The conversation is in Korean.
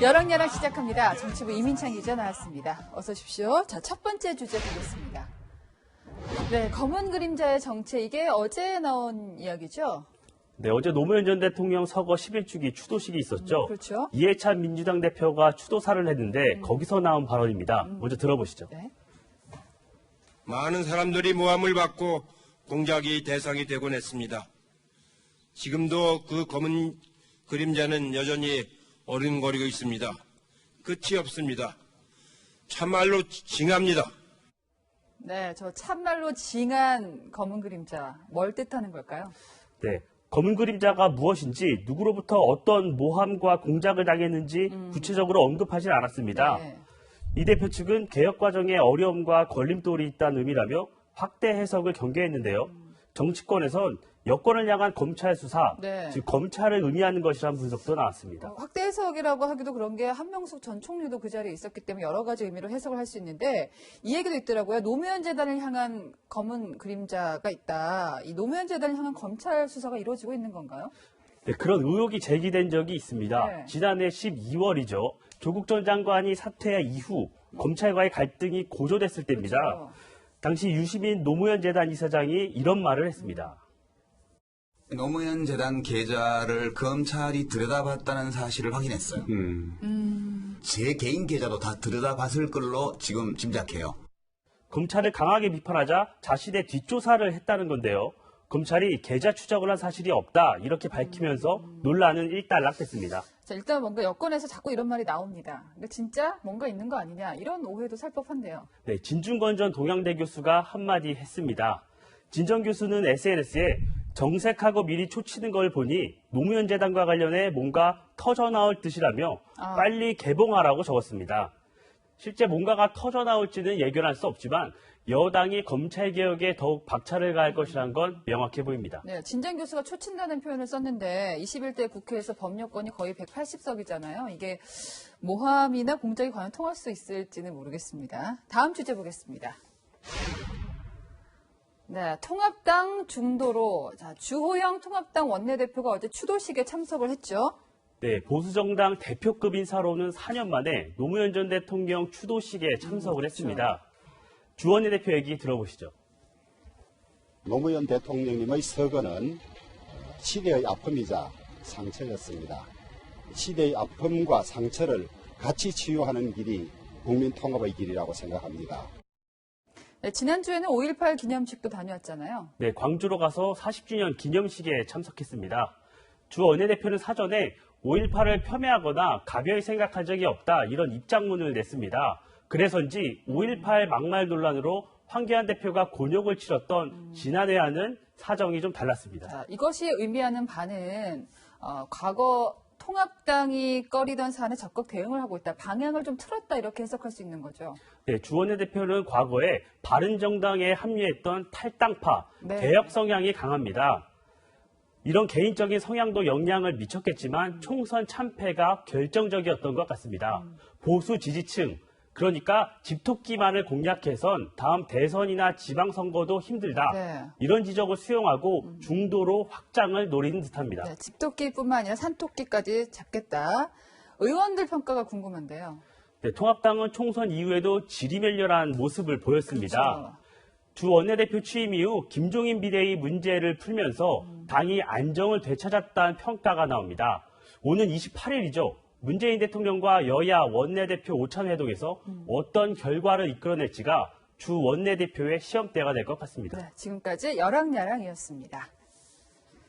여랑야랑 시작합니다. 정치부 이민창 기자 나왔습니다. 어서 오십시오. 자, 첫 번째 주제 보겠습니다. 네, 검은 그림자의 정체, 이게 어제 나온 이야기죠? 네, 어제 노무현 전 대통령 서거 11주기 추도식이 있었죠. 그렇죠. 이해찬 민주당 대표가 추도사를 했는데 거기서 나온 발언입니다. 먼저 들어보시죠. 네. 많은 사람들이 모함을 받고 공작이 대상이 되곤 했습니다. 지금도 그 검은 그림자는 여전히 어른거리고 있습니다. 끝이 없습니다. 참말로 징합니다. 네, 저 참말로 징한 검은 그림자, 뭘 뜻하는 걸까요? 네, 검은 그림자가 무엇인지, 누구로부터 어떤 모함과 공작을 당했는지 구체적으로 언급하지 않았습니다. 네. 이 대표 측은 개혁 과정에 어려움과 걸림돌이 있다는 의미라며 확대 해석을 경계했는데요. 정치권에선 여권을 향한 검찰 수사, 네. 즉 검찰을 의미하는 것이라는 분석도 나왔습니다. 확대 해석이라고 하기도 그런 게 한명숙 전 총리도 그 자리에 있었기 때문에 여러 가지 의미로 해석을 할 수 있는데 이 얘기도 있더라고요. 노무현 재단을 향한 검은 그림자가 있다. 이 노무현 재단을 향한 검찰 수사가 이루어지고 있는 건가요? 네, 그런 의혹이 제기된 적이 있습니다. 네. 지난해 12월이죠. 조국 전 장관이 사퇴 이후 검찰과의 갈등이 고조됐을 때입니다. 그렇죠. 당시 유시민 노무현 재단 이사장이 이런 말을 했습니다. 노무현 재단 계좌를 검찰이 들여다봤다는 사실을 확인했어요. 제 개인 계좌도 다 들여다봤을 걸로 지금 짐작해요. 검찰을 강하게 비판하자 자신의 뒷조사를 했다는 건데요. 검찰이 계좌 추적을 한 사실이 없다 이렇게 밝히면서 논란은 일단락됐습니다. 자, 일단 뭔가 여권에서 자꾸 이런 말이 나옵니다. 근데 진짜 뭔가 있는 거 아니냐 이런 오해도 살 법한데요. 네, 진중권 전 동양대 교수가 한마디 했습니다. 진 전 교수는 SNS에 정색하고 미리 초치는 걸 보니 노무현 재단과 관련해 뭔가 터져나올 듯이라며 빨리 개봉하라고 적었습니다. 실제 뭔가가 터져나올지는 예견할 수 없지만 여당이 검찰개혁에 더욱 박차를 가할 것이라는 건 명확해 보입니다. 네, 진장 교수가 초친다는 표현을 썼는데 21대 국회에서 법여권이 거의 180석이잖아요. 이게 모함이나 공작이 과연 통할 수 있을지는 모르겠습니다. 다음 주제 보겠습니다. 네, 통합당 중도로 자, 주호영 통합당 원내대표가 어제 추도식에 참석을 했죠. 네, 보수정당 대표급 인사로는 4년 만에 노무현 전 대통령 추도식에 참석을 했습니다. 주 원내대표 얘기 들어보시죠. 노무현 대통령님의 서거는 시대의 아픔이자 상처였습니다. 시대의 아픔과 상처를 같이 치유하는 길이 국민 통합의 길이라고 생각합니다. 네, 지난주에는 5.18 기념식도 다녀왔잖아요. 네, 광주로 가서 40주년 기념식에 참석했습니다. 주 원내대표는 사전에 5.18을 폄훼하거나 가벼이 생각한 적이 없다 이런 입장문을 냈습니다. 그래서인지 5.18 막말 논란으로 황교안 대표가 곤욕을 치렀던 지난해와는 사정이 좀 달랐습니다. 자, 이것이 의미하는 바는 과거 통합당이 꺼리던 사안에 적극 대응을 하고 있다. 방향을 좀 틀었다 이렇게 해석할 수 있는 거죠. 네, 주 원내대표는 과거에 바른정당에 합류했던 탈당파, 네. 개혁 성향이 강합니다. 이런 개인적인 성향도 영향을 미쳤겠지만 총선 참패가 결정적이었던 것 같습니다. 보수 지지층, 그러니까 집토끼만을 공략해선 다음 대선이나 지방선거도 힘들다. 네. 이런 지적을 수용하고 중도로 확장을 노리는 듯합니다. 네, 집토끼뿐만 아니라 산토끼까지 잡겠다. 의원들 평가가 궁금한데요. 네, 통합당은 총선 이후에도 지리멸렬한 모습을 보였습니다. 그렇죠. 주 원내대표 취임 이후 김종인 비대위 문제를 풀면서 당이 안정을 되찾았다는 평가가 나옵니다. 오는 28일이죠. 문재인 대통령과 여야 원내대표 오찬회동에서 어떤 결과를 이끌어낼지가 주 원내대표의 시험대가 될 것 같습니다. 네, 지금까지 여랑야랑이었습니다.